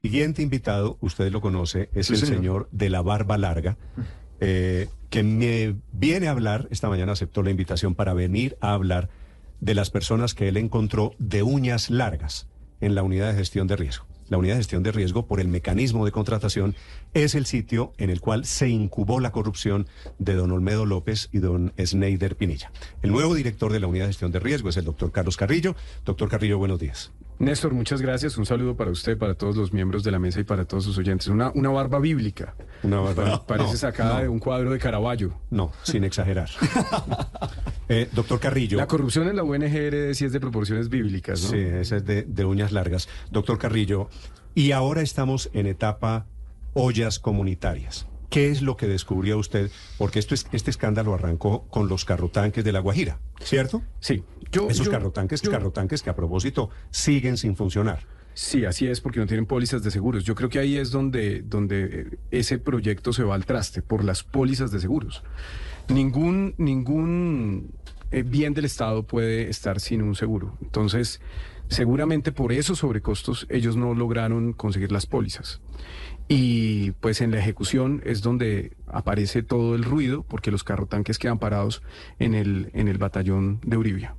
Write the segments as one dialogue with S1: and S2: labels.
S1: Siguiente invitado, usted lo conoce, es
S2: Sí,
S1: el
S2: señor.
S1: señor de la barba larga, que me viene a hablar, esta mañana aceptó la invitación para venir a hablar de las personas que él encontró de uñas largas en la unidad de gestión de riesgo. La unidad de gestión de riesgo, por el mecanismo de contratación, es el sitio en el cual se incubó la corrupción de don Olmedo López y don Sneider Pinilla. El nuevo director de la unidad de gestión de riesgo es el doctor Carlos Carrillo. Doctor Carrillo, buenos días.
S2: Néstor, muchas gracias. Un saludo para usted, para todos los miembros de la mesa y para todos sus oyentes. Una barba bíblica.
S1: Una barba.
S2: Parece
S1: No,
S2: sacada
S1: no.
S2: de un cuadro de Caravaggio.
S1: No, sin exagerar. Doctor Carrillo.
S2: La corrupción en la UNGR sí es de proporciones bíblicas, ¿no?
S1: Sí, esa es de uñas largas. Doctor Carrillo, y ahora estamos en etapa ollas comunitarias. ¿Qué es lo que descubrió usted? Porque este escándalo arrancó con los carrotanques de La Guajira, ¿cierto?
S2: Sí.
S1: Esos carrotanques que a propósito siguen sin funcionar.
S2: Sí, así es, porque no tienen pólizas de seguros. Yo creo que ahí es donde ese proyecto se va al traste, por las pólizas de seguros. Ningún bien del Estado puede estar sin un seguro. Entonces, seguramente por esos sobrecostos ellos no lograron conseguir las pólizas. Y pues en la ejecución es donde aparece todo el ruido, porque los carrotanques quedan parados en el batallón de Uribia.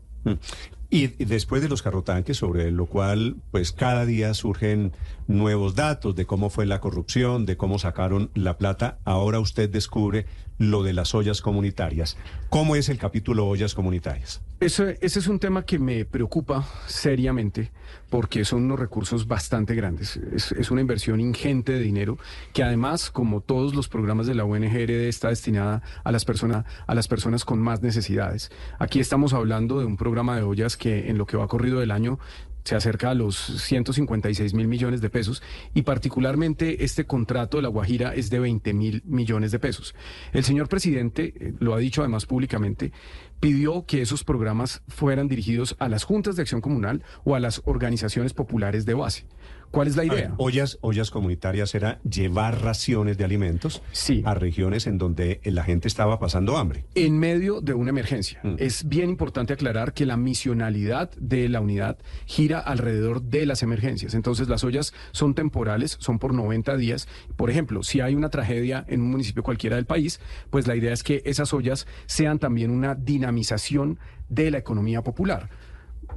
S1: Y después de los carrotanques, sobre lo cual pues cada día surgen nuevos datos de cómo fue la corrupción, de cómo sacaron la plata, ahora usted descubre lo de las ollas comunitarias. ¿Cómo es el capítulo ollas comunitarias?
S2: Ese es un tema que me preocupa seriamente porque son unos recursos bastante grandes. Es una inversión ingente de dinero que además, como todos los programas de la UNGR, está destinada a las personas con más necesidades. Aquí estamos hablando de un programa de ollas que en lo que va corrido del año se acerca a los 156.000 millones de pesos y particularmente este contrato de La Guajira es de 20.000 millones de pesos. El señor presidente, lo ha dicho además públicamente, pidió que esos programas fueran dirigidos a las juntas de acción comunal o a las organizaciones populares de base. ¿Cuál es la idea?
S1: Ollas comunitarias era llevar raciones de alimentos
S2: Sí.
S1: a regiones en donde la gente estaba pasando hambre.
S2: En medio de una emergencia. Es bien importante aclarar que la misionalidad de la unidad gira alrededor de las emergencias. Entonces las ollas son temporales, son por 90 días. Por ejemplo, si hay una tragedia en un municipio cualquiera del país, pues la idea es que esas ollas sean también una dinamización de la economía popular.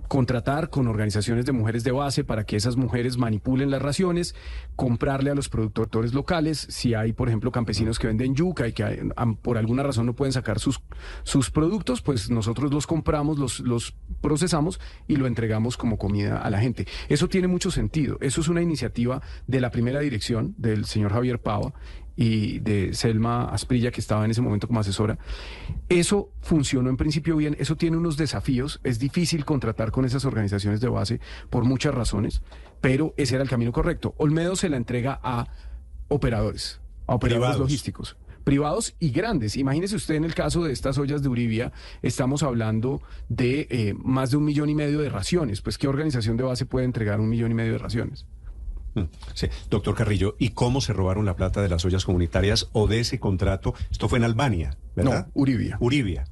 S2: Contratar con organizaciones de mujeres de base para que esas mujeres manipulen las raciones, comprarle a los productores locales, si hay, por ejemplo, campesinos que venden yuca y que por alguna razón no pueden sacar sus productos, pues nosotros los compramos, los procesamos y lo entregamos como comida a la gente. Eso tiene mucho sentido. Eso es una iniciativa de la primera dirección del señor Javier Pava y de Selma Asprilla, que estaba en ese momento como asesora. Eso funcionó en principio bien, eso tiene unos desafíos, es difícil contratar con esas organizaciones de base por muchas razones, pero ese era el camino correcto. Olmedo se la entrega a operadores
S1: Privados.
S2: logísticos. Privados y grandes. Imagínese usted en el caso de estas ollas de Uribia, estamos hablando de más de 1,5 millones de raciones. Pues, ¿qué organización de base puede entregar 1,5 millones de raciones?
S1: Sí, doctor Carrillo, ¿y cómo se robaron la plata de las ollas comunitarias o de ese contrato? Esto fue en Albania, ¿verdad?
S2: No, Uribia.
S1: Uribia.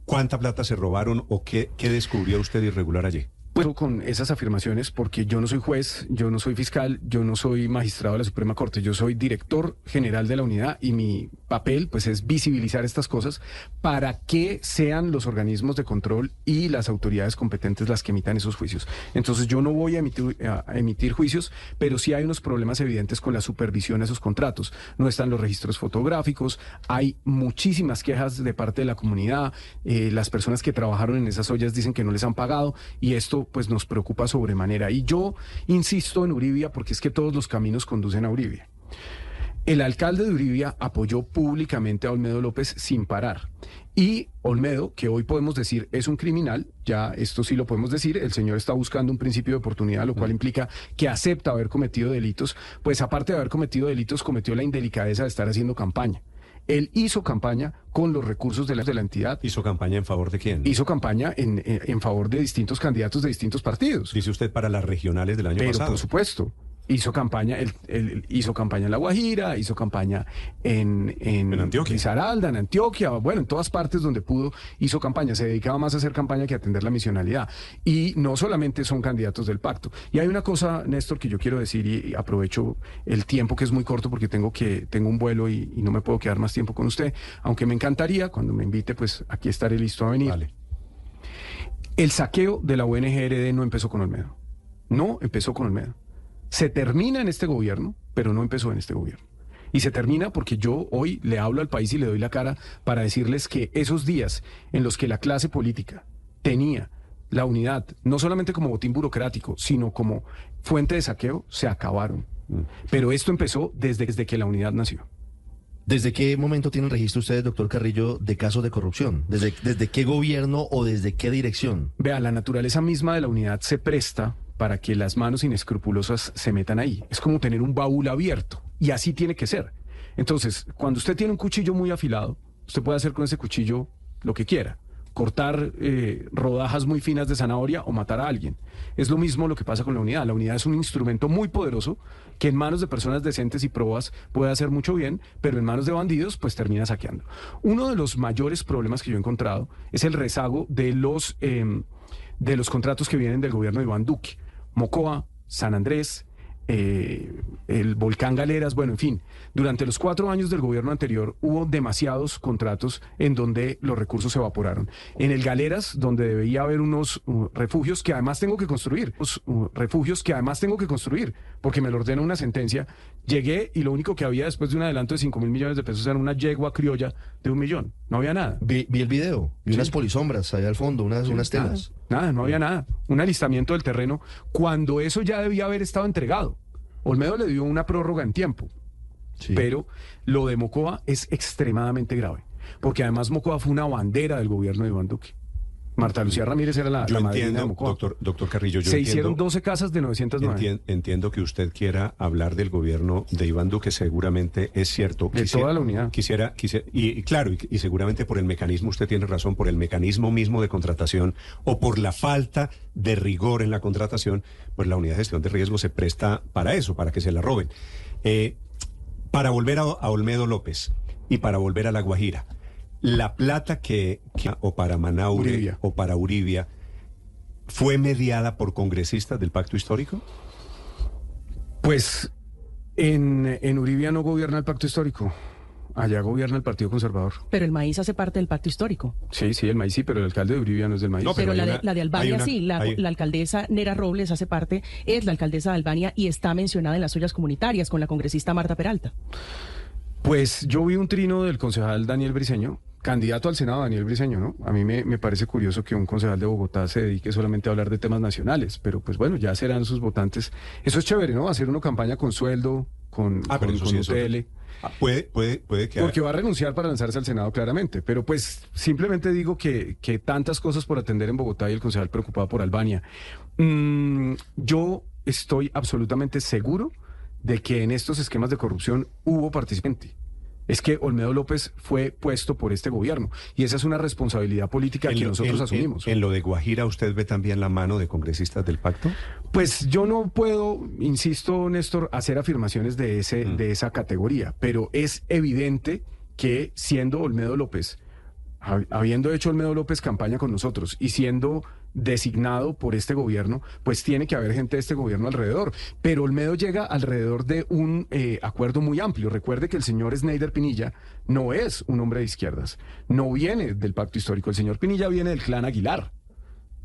S1: ¿Cuánta plata se robaron o qué descubrió usted irregular allí?
S2: Pues con esas afirmaciones, porque yo no soy juez, yo no soy fiscal, yo no soy magistrado de la Suprema Corte, yo soy director general de la unidad y mi papel pues es visibilizar estas cosas para que sean los organismos de control y las autoridades competentes las que emitan esos juicios. Entonces yo no voy a emitir juicios, pero sí hay unos problemas evidentes con la supervisión a esos contratos. No están los registros fotográficos, hay muchísimas quejas de parte de la comunidad, las personas que trabajaron en esas ollas dicen que no les han pagado y esto pues nos preocupa sobremanera. Y yo insisto en Uribia porque es que todos los caminos conducen a Uribia. El alcalde de Uribia apoyó públicamente a Olmedo López sin parar. Y Olmedo, que hoy podemos decir es un criminal, ya esto sí lo podemos decir, el señor está buscando un principio de oportunidad, lo cual implica que acepta haber cometido delitos, pues aparte de haber cometido delitos, cometió la indelicadeza de estar haciendo campaña. Él hizo campaña con los recursos de la entidad.
S1: ¿Hizo campaña en favor de quién?
S2: Hizo campaña en favor de distintos candidatos de distintos partidos.
S1: Dice usted para las regionales del año
S2: Pero
S1: pasado.
S2: por supuesto. hizo campaña, él hizo campaña en La Guajira, hizo campaña en
S1: Antioquia.
S2: Risaralda, en Antioquia, bueno, en todas partes donde pudo, hizo campaña, se dedicaba más a hacer campaña que a atender la misionalidad. Y no solamente son candidatos del pacto. Y hay una cosa, Néstor, que yo quiero decir, y aprovecho el tiempo que es muy corto porque tengo un vuelo y no me puedo quedar más tiempo con usted, aunque me encantaría, cuando me invite, pues aquí estaré listo a venir.
S1: Vale.
S2: El saqueo de la ONG-RD no empezó con Olmedo. No empezó con Olmedo. Se termina en este gobierno, pero no empezó en este gobierno. Y se termina porque yo hoy le hablo al país y le doy la cara para decirles que esos días en los que la clase política tenía la unidad, no solamente como botín burocrático, sino como fuente de saqueo, se acabaron. Pero esto empezó desde que la unidad nació.
S3: ¿Desde qué momento tienen registro ustedes, doctor Carrillo, de casos de corrupción? ¿Desde qué gobierno o desde qué dirección?
S2: Vea, la naturaleza misma de la unidad se presta para que las manos inescrupulosas se metan ahí. Es como tener un baúl abierto, y así tiene que ser. Entonces, cuando usted tiene un cuchillo muy afilado, usted puede hacer con ese cuchillo lo que quiera. Cortar rodajas muy finas de zanahoria o matar a alguien. Es lo mismo lo que pasa con la unidad. La unidad es un instrumento muy poderoso que en manos de personas decentes y probas puede hacer mucho bien, pero en manos de bandidos pues termina saqueando. Uno de los mayores problemas que yo he encontrado es el rezago de los contratos que vienen del gobierno de Iván Duque. Mocoa, San Andrés, el volcán Galeras, bueno, en fin, durante los 4 años del gobierno anterior hubo demasiados contratos en donde los recursos se evaporaron. En el Galeras, donde debía haber unos refugios que además tengo que construir, porque me lo ordena una sentencia, llegué y lo único que había después de un adelanto de 5.000 millones de pesos era una yegua criolla de 1 millón. No había nada.
S3: Vi el video, vi unas polisombras allá al fondo, unas telas.
S2: Nada, no había nada. Un alistamiento del terreno cuando eso ya debía haber estado entregado. Olmedo le dio una prórroga en tiempo, sí. Pero lo de Mocoa es extremadamente grave, porque además Mocoa fue una bandera del gobierno de Iván Duque. Marta Lucía Ramírez era la madrina de Mocoa.
S1: Doctor Carrillo,
S2: Se hicieron 12 casas de 909.
S1: Entiendo que usted quiera hablar del gobierno de Iván Duque, seguramente es cierto.
S2: De toda la unidad.
S1: Y claro, y seguramente por el mecanismo, usted tiene razón, por el mecanismo mismo de contratación o por la falta de rigor en la contratación, pues la unidad de gestión de riesgo se presta para eso, para que se la roben. Para volver a Olmedo López y para volver a La Guajira, la plata o para Manaure
S2: Uribia,
S1: o para Uribia fue mediada por congresistas del pacto histórico.
S2: Pues en Uribia no gobierna el pacto histórico. Allá gobierna el Partido Conservador.
S4: Pero el maíz hace parte del pacto histórico.
S2: Sí, el maíz sí, pero el alcalde de Uribia no es del maíz.
S4: No, pero la de Albania sí, la alcaldesa Nera Robles hace parte, es la alcaldesa de Albania y está mencionada en las ollas comunitarias con la congresista Marta Peralta.
S2: Pues yo vi un trino del concejal Daniel Briceño, candidato al Senado Daniel Briceño, ¿no? A mí me parece curioso que un concejal de Bogotá se dedique solamente a hablar de temas nacionales, pero pues bueno, ya serán sus votantes. Eso es chévere, ¿no? Hacer una campaña con sueldo, con UTL.
S1: Puede que...
S2: Porque va a renunciar para lanzarse al Senado claramente, pero pues simplemente digo que tantas cosas por atender en Bogotá y el concejal preocupado por Albania. Yo estoy absolutamente seguro de que en estos esquemas de corrupción hubo participante. Es que Olmedo López fue puesto por este gobierno y esa es una responsabilidad política que nosotros asumimos.
S1: ¿En lo de Guajira usted ve también la mano de congresistas del pacto?
S2: Pues yo no puedo, insisto, Néstor, hacer afirmaciones de esa categoría, pero es evidente que siendo Olmedo López, habiendo hecho Olmedo López campaña con nosotros y siendo designado por este gobierno, pues tiene que haber gente de este gobierno alrededor. Pero Olmedo llega alrededor de un acuerdo muy amplio. Recuerde que el señor Sneider Pinilla no es un hombre de izquierdas, no viene del pacto histórico. El señor Pinilla viene del clan Aguilar,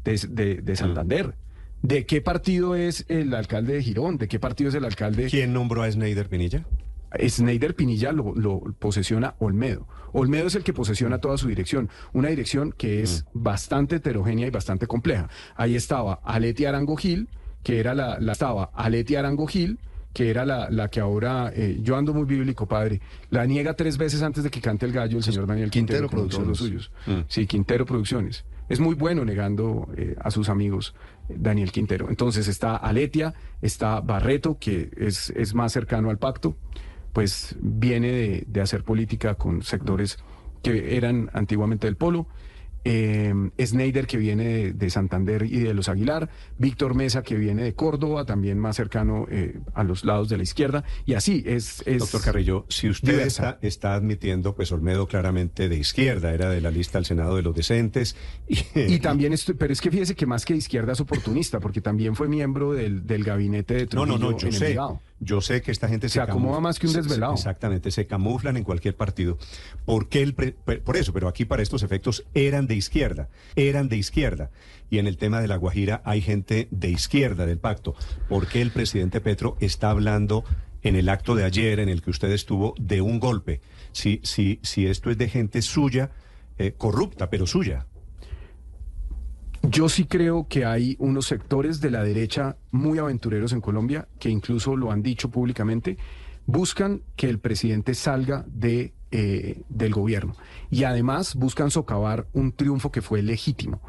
S2: de Santander. ¿De qué partido es el alcalde de Girón? ¿De qué partido es el alcalde?
S1: ¿Quién nombró a Sneider Pinilla?
S2: Sneider Pinilla lo posesiona Olmedo. Olmedo es el que posesiona toda su dirección, una dirección que es bastante heterogénea y bastante compleja. Ahí estaba Aletia Arango Gil, que era la que ahora, yo ando muy bíblico, padre, la niega 3 veces antes de que cante el gallo el señor Daniel Quintero
S3: Producciones.
S2: Los suyos. Sí, Quintero Producciones. Es muy bueno negando a sus amigos Daniel Quintero. Entonces está Aletia, está Barreto, que es más cercano al pacto, pues viene de hacer política con sectores que eran antiguamente del polo. Snyder, que viene de Santander y de los Aguilar, Víctor Mesa, que viene de Córdoba, también más cercano a los lados de la izquierda, y así es
S1: Doctor Carrillo, si usted está admitiendo, pues Olmedo claramente de izquierda, era de la lista al Senado de los decentes.
S2: Y también, pero es que fíjese que más que de izquierda es oportunista, porque también fue miembro del gabinete de Trujillo en Envigado.
S1: Yo sé que esta gente
S2: se acomoda más que un desvelado.
S1: Exactamente, se camuflan en cualquier partido. ¿Por eso? Pero aquí para estos efectos eran de izquierda. Y en el tema de La Guajira hay gente de izquierda del pacto. ¿Por qué el presidente Petro está hablando en el acto de ayer en el que usted estuvo de un golpe? Si esto es de gente suya, corrupta, pero suya.
S2: Yo sí creo que hay unos sectores de la derecha muy aventureros en Colombia, que incluso lo han dicho públicamente, buscan que el presidente salga del gobierno. Y además buscan socavar un triunfo que fue legítimo.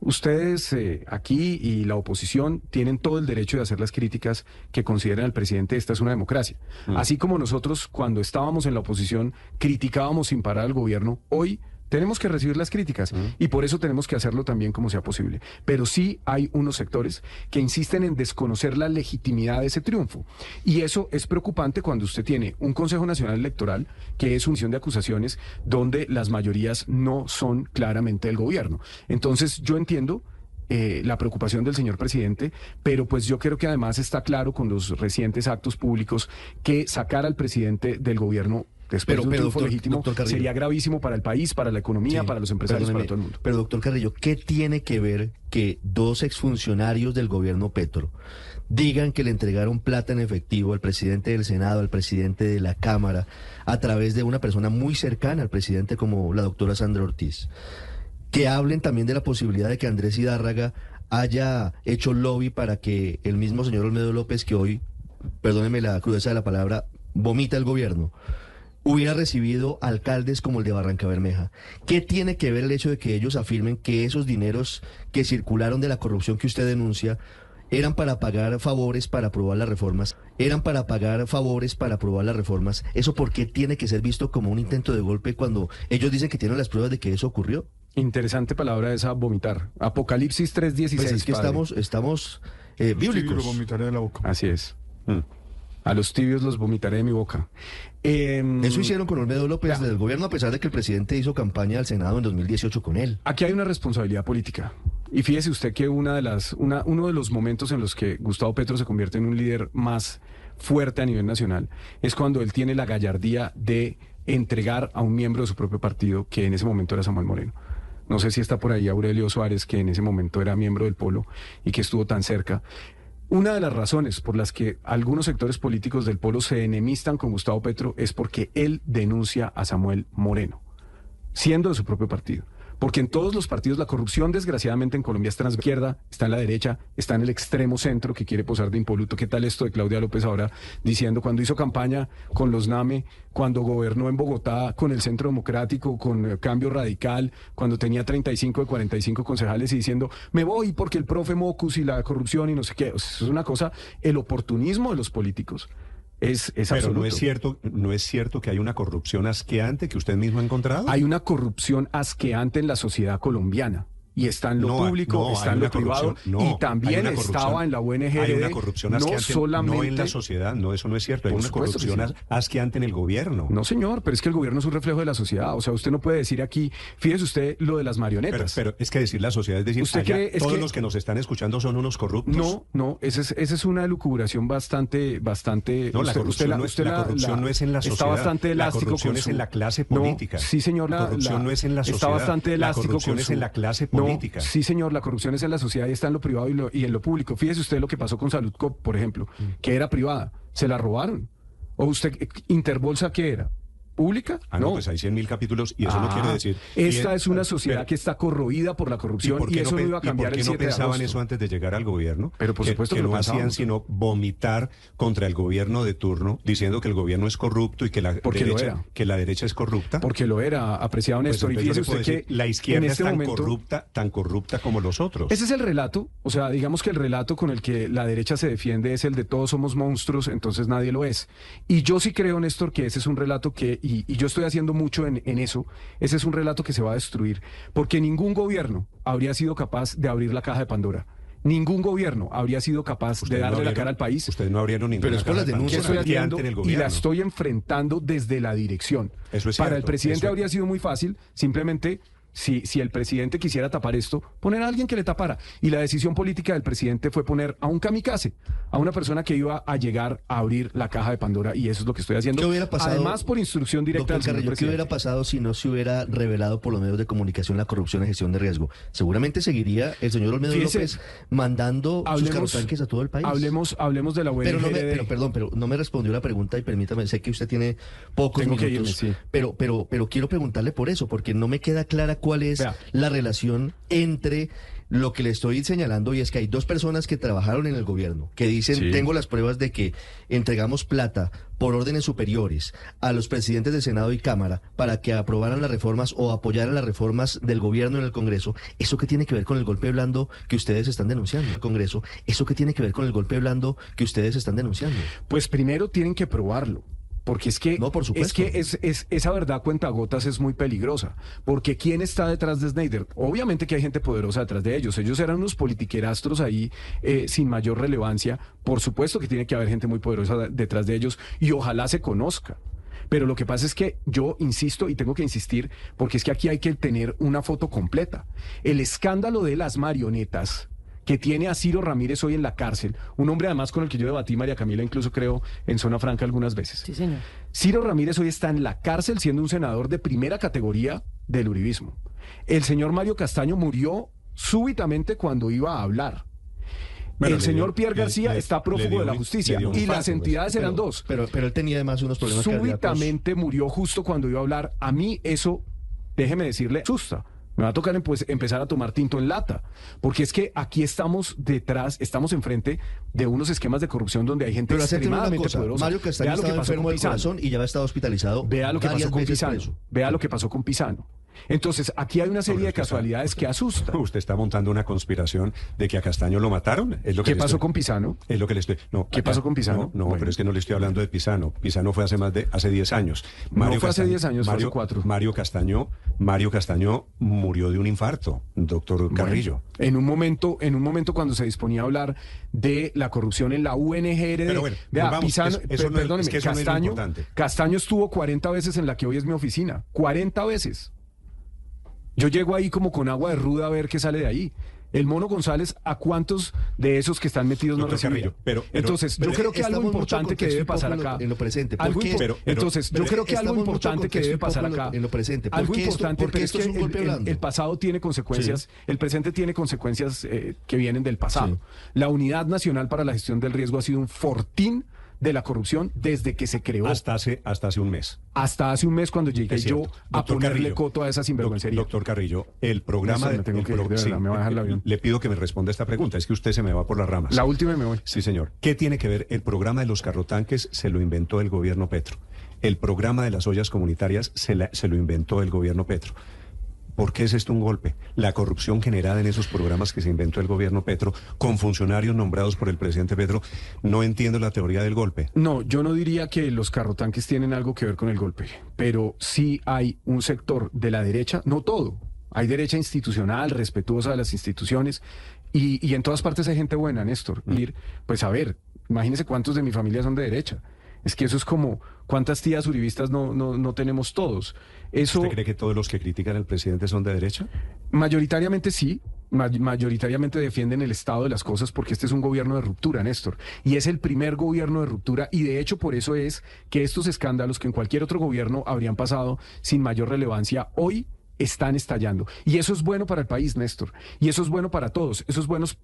S2: Ustedes aquí y la oposición tienen todo el derecho de hacer las críticas que consideren al presidente. Esta es una democracia. Así como nosotros, cuando estábamos en la oposición, criticábamos sin parar al gobierno, hoy tenemos que recibir las críticas y por eso tenemos que hacerlo también como sea posible. Pero sí hay unos sectores que insisten en desconocer la legitimidad de ese triunfo. Y eso es preocupante cuando usted tiene un Consejo Nacional Electoral que es una misión de acusaciones donde las mayorías no son claramente del gobierno. Entonces yo entiendo la preocupación del señor presidente, pero pues yo creo que además está claro con los recientes actos públicos que sacar al presidente del gobierno después de un triunfo legítimo sería gravísimo para el país, para la economía, para los empresarios, para todo el mundo.
S3: Pero doctor Carrillo, ¿qué tiene que ver que dos exfuncionarios del gobierno Petro digan que le entregaron plata en efectivo al presidente del Senado, al presidente de la Cámara, a través de una persona muy cercana al presidente como la doctora Sandra Ortiz? Que hablen también de la posibilidad de que Andrés Hidárraga haya hecho lobby para que el mismo señor Olmedo López, que hoy, perdóneme la crudeza de la palabra, vomita el gobierno, hubiera recibido alcaldes como el de Barrancabermeja. ¿Qué tiene que ver el hecho de que ellos afirmen que esos dineros que circularon de la corrupción que usted denuncia eran para pagar favores para aprobar las reformas? ¿Eso por qué tiene que ser visto como un intento de golpe cuando ellos dicen que tienen las pruebas de que eso ocurrió?
S2: Interesante palabra esa, vomitar. Apocalipsis 3:16.
S3: Pues es que estamos bíblicos.
S5: Lo vomitaré de la boca.
S2: Así es. A los tibios los vomitaré de mi boca.
S3: Eso hicieron con Olmedo López del gobierno, a pesar de que el presidente hizo campaña al Senado en 2018 con él.
S2: Aquí hay una responsabilidad política. Y fíjese usted que uno de los momentos en los que Gustavo Petro se convierte en un líder más fuerte a nivel nacional es cuando él tiene la gallardía de entregar a un miembro de su propio partido, que en ese momento era Samuel Moreno. No sé si está por ahí Aurelio Suárez, que en ese momento era miembro del Polo y que estuvo tan cerca. Una de las razones por las que algunos sectores políticos del Polo se enemistan con Gustavo Petro es porque él denuncia a Samuel Moreno, siendo de su propio partido. Porque en todos los partidos la corrupción, desgraciadamente, en Colombia está en la izquierda, está en la derecha, está en el extremo centro que quiere posar de impoluto. ¿Qué tal esto de Claudia López ahora diciendo cuando hizo campaña con los NAME, cuando gobernó en Bogotá con el Centro Democrático, con Cambio Radical, cuando tenía 35 de 45 concejales y diciendo me voy porque el profe Mocus y la corrupción y no sé qué? O sea, eso es una cosa, el oportunismo de los políticos. Es
S1: Pero
S2: absoluto.
S1: no es cierto que hay una corrupción asqueante que usted mismo ha encontrado.
S2: Hay una corrupción asqueante en la sociedad colombiana. Y está en lo público, está en lo privado, y también estaba en la UNGRD.
S1: Hay una corrupción asqueante, no en la sociedad, no, eso no es cierto. Hay una corrupción asqueante en el gobierno.
S2: No, señor, pero es que el gobierno es un reflejo de la sociedad. O sea, usted no puede decir aquí, fíjese usted lo de las marionetas.
S1: Pero es que decir la sociedad es decir, todos los que nos están escuchando son unos corruptos.
S2: No, esa es una elucubración bastante.
S1: No, la corrupción no es en la sociedad.
S2: Está bastante elástico.
S1: La corrupción es en la clase política.
S2: No, sí, señor.
S1: La corrupción no es en la sociedad.
S2: Está bastante elástico.
S1: La corrupción es en la clase política.
S2: Sí, señor, la corrupción es en la sociedad y está en lo privado y en lo público. Fíjese usted lo que pasó con Saludcop, por ejemplo, que era privada, se la robaron. ¿O usted, Interbolsa qué era? ¿Pública?
S1: No, pues hay 100.000 capítulos y eso no quiere decir...
S2: Esta es una sociedad que está corroída por la corrupción y eso no iba a cambiar el 7 de agosto.
S1: ¿Por qué no pensaban eso antes de llegar al gobierno?
S2: Pero por supuesto
S1: que no hacían sino vomitar contra el gobierno de turno, diciendo que el gobierno es corrupto y que la derecha es corrupta.
S2: Porque lo era, apreciado Néstor.
S1: Pues
S2: y fíjese usted que
S1: la izquierda
S2: en este
S1: es
S2: momento,
S1: tan corrupta como los otros.
S2: Ese es el relato, o sea, digamos que el relato con el que la derecha se defiende es el de todos somos monstruos, entonces nadie lo es. Y yo sí creo, Néstor, que ese es un relato que y yo estoy haciendo mucho en eso, ese es un relato que se va a destruir, porque ningún gobierno habría sido capaz de abrir la caja de Pandora. Ningún gobierno habría sido capaz de darle la cara al país.
S1: Ustedes no abrieron ninguna.
S3: Pero es por las denuncias
S2: que estoy haciendo
S1: en el
S2: y
S1: gobierno.
S2: la estoy enfrentando desde la dirección.
S1: Eso es
S2: Para
S1: cierto,
S2: el presidente
S1: eso-
S2: habría sido muy fácil, simplemente, si el presidente quisiera tapar esto, poner a alguien que le tapara. Y la decisión política del presidente fue poner a un kamikaze, a una persona que iba a llegar a abrir la caja de Pandora, y eso es lo que estoy haciendo.
S3: ¿Qué hubiera pasado,
S2: además, por instrucción directa
S3: doctor
S2: del señor
S3: Carrillo, ¿qué
S2: presidente?
S3: hubiera pasado si no se hubiera revelado por los medios de comunicación la corrupción en gestión de riesgo? Seguramente seguiría el señor Olmedo
S2: Fíjese,
S3: López mandando sus carrotanques a todo el país.
S2: Hablemos de la UNGRD.
S3: Pero no me respondió la pregunta y permítame, sé que usted tiene pocos
S2: Tengo que
S3: minutos,
S2: irme, sí.
S3: pero quiero preguntarle por eso, porque no me queda clara cuál es
S2: Vea.
S3: la relación entre lo que le estoy señalando, y es que hay dos personas que trabajaron en el gobierno, que dicen,
S2: Sí.
S3: tengo las pruebas de que entregamos plata por órdenes superiores a los presidentes del Senado y Cámara para que aprobaran las reformas o apoyaran las reformas del gobierno en el Congreso. ¿Eso qué tiene que ver con el golpe blando que ustedes están denunciando? El Congreso, ¿eso qué tiene que ver con el golpe blando que ustedes están denunciando?
S2: Pues primero tienen que probarlo. Porque es que,
S3: No, por supuesto.
S2: esa verdad cuentagotas es muy peligrosa. Porque ¿quién está detrás de Snyder? Obviamente que hay gente poderosa detrás de ellos. Ellos eran unos politiquerastros ahí sin mayor relevancia. Por supuesto que tiene que haber gente muy poderosa detrás de ellos y ojalá se conozca. Pero lo que pasa es que yo insisto y tengo que insistir porque es que aquí hay que tener una foto completa. El escándalo de las marionetas que tiene a Ciro Ramírez hoy en la cárcel, un hombre además con el que yo debatí, María Camila, incluso creo en Zona Franca algunas veces.
S4: Sí, señor.
S2: Ciro Ramírez hoy está en la cárcel siendo un senador de primera categoría del uribismo. El señor Mario Castaño murió súbitamente cuando iba a hablar.
S1: Bueno,
S2: el señor Pierre García está
S1: le
S2: prófugo
S1: dio
S2: de la
S1: un-
S2: justicia
S1: le dio un
S2: y
S1: infarto,
S2: las entidades eran
S3: Pero-
S2: dos.
S3: Pero él tenía además unos problemas cardíacos.
S2: Súbitamente murió justo cuando iba a hablar. A mí eso, déjeme decirle, asusta. Me va a tocar empezar a tomar tinto en lata, porque es que aquí estamos detrás, estamos enfrente de unos esquemas de corrupción donde hay gente
S3: Pero acérqueme una
S2: extremadamente
S3: cosa,
S2: poderosa.
S3: Mario Castaño
S2: Vea lo que
S3: estaba
S2: pasó
S3: enfermo
S2: con
S3: del
S2: Pisano.
S3: corazón y ya estado hospitalizado.
S2: Vea lo que
S3: varias
S2: pasó con
S3: veces
S2: Pisano.
S3: preso.
S2: Vea lo que pasó con Pisano. Entonces, aquí hay una serie de casualidades que asustan.
S1: Usted está montando una conspiración de que a Castaño lo mataron. Es lo que
S2: ¿Qué
S1: le
S2: pasó
S1: estoy-
S2: con Pisano?
S1: Es lo que le estoy. No,
S2: ¿Qué pasó con Pisano?
S1: No,
S2: Bueno.
S1: pero es que no le estoy hablando de Pisano. Pisano fue hace 10 años.
S2: No fue hace 10 años, fue hace 4.
S1: Mario Castaño murió de un infarto, doctor Carrillo.
S2: En un momento cuando se disponía a hablar de la corrupción en la UNGRD,
S1: Pero bueno,
S2: vea,
S1: volvamos,
S2: Pisano,
S1: eso no es-
S2: perdóneme,
S1: es que eso no es lo
S2: Castaño,
S1: importante.
S2: Castaño estuvo 40 veces en la que hoy es mi oficina, 40 veces. Yo llego ahí como con agua de ruda a ver qué sale de ahí. El Mono González, ¿a cuántos de esos que están metidos no
S1: Doctor
S2: recibía?
S1: Carrillo, pero-
S2: Entonces,
S3: pero
S2: yo creo que algo
S3: estamos mucho
S2: importante que
S3: contexto
S2: debe
S3: y poco
S2: pasar
S3: en lo-
S2: acá.
S3: en lo presente. ¿Por
S2: Algo
S3: qué?
S2: impo-
S1: Pero-
S2: entonces, yo
S3: pero
S2: creo que algo
S3: estamos mucho
S2: importante que
S3: contexto
S2: debe
S3: y poco
S2: pasar
S3: en lo-
S2: acá.
S3: en lo presente. ¿Por
S2: Algo
S3: qué esto-
S2: importante,
S3: por qué
S2: pero es
S3: esto
S2: que
S3: es un golpe blando?
S2: el pasado tiene consecuencias,
S3: Sí.
S2: el presente tiene consecuencias que vienen del pasado.
S3: Sí.
S2: La Unidad Nacional para la Gestión del Riesgo ha sido un fortín de la corrupción desde que se creó.
S1: Hasta hace un mes.
S2: Hasta hace un mes cuando llegué
S1: Es
S2: yo
S1: cierto.
S2: a
S1: Doctor
S2: ponerle
S1: Carrillo,
S2: coto a esa sinvergüencería.
S1: Doctor Carrillo, el programa
S2: Néstor, me tengo que ir, de verdad, me va a dejar el avión.
S1: le pido que me responda esta pregunta. Es que usted se me va por las ramas.
S2: La última y me voy.
S1: Sí, señor. ¿Qué tiene que ver? El programa de los carrotanques se lo inventó el gobierno Petro. El programa de las ollas comunitarias se lo inventó el gobierno Petro. ¿Por qué es esto un golpe? La corrupción generada en esos programas que se inventó el gobierno Petro con funcionarios nombrados por el presidente Petro. No entiendo la teoría del golpe.
S2: No, yo no diría que los carrotanques tienen algo que ver con el golpe, pero sí hay un sector de la derecha, no todo, hay derecha institucional, respetuosa de las instituciones, y en todas partes hay gente buena, Néstor. Pues a ver, imagínese cuántos de mi familia son de derecha. Es que eso es como, ¿cuántas tías uribistas no tenemos todos? Eso,
S1: ¿Usted cree que todos los que critican al presidente son de derecha?
S2: mayoritariamente sí, mayoritariamente defienden el estado de las cosas porque este es un gobierno de ruptura, Néstor, y es el primer gobierno de ruptura y de hecho por eso es que estos escándalos que en cualquier otro gobierno habrían pasado sin mayor relevancia, hoy están estallando. Y eso es bueno para el país, Néstor. Y eso es bueno para todos. Eso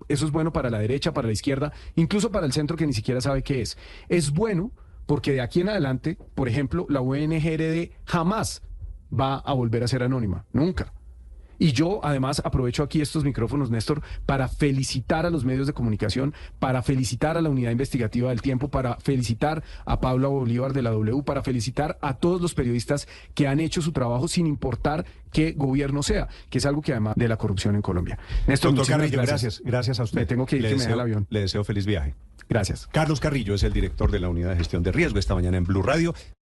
S2: es bueno para la derecha, para la izquierda, incluso para el centro que ni siquiera sabe qué es. Es bueno porque de aquí en adelante, por ejemplo, la UNGRD jamás va a volver a ser anónima. Nunca. Y yo, además, aprovecho aquí estos micrófonos, Néstor, para felicitar a los medios de comunicación, para felicitar a la Unidad Investigativa del Tiempo, para felicitar a Paula Bolívar de la W, para felicitar a todos los periodistas que han hecho su trabajo sin importar qué gobierno sea, que es algo que además de la corrupción en Colombia. Néstor,
S1: Doctor
S2: muchísimas
S1: Carrillo,
S2: gracias.
S1: gracias a usted.
S2: Me tengo que ir,
S1: Le
S2: que me deja
S1: deseo-
S2: el avión.
S1: Le deseo feliz viaje.
S2: Gracias.
S1: Carlos Carrillo es el director de la Unidad de Gestión de Riesgo esta mañana en Blue Radio.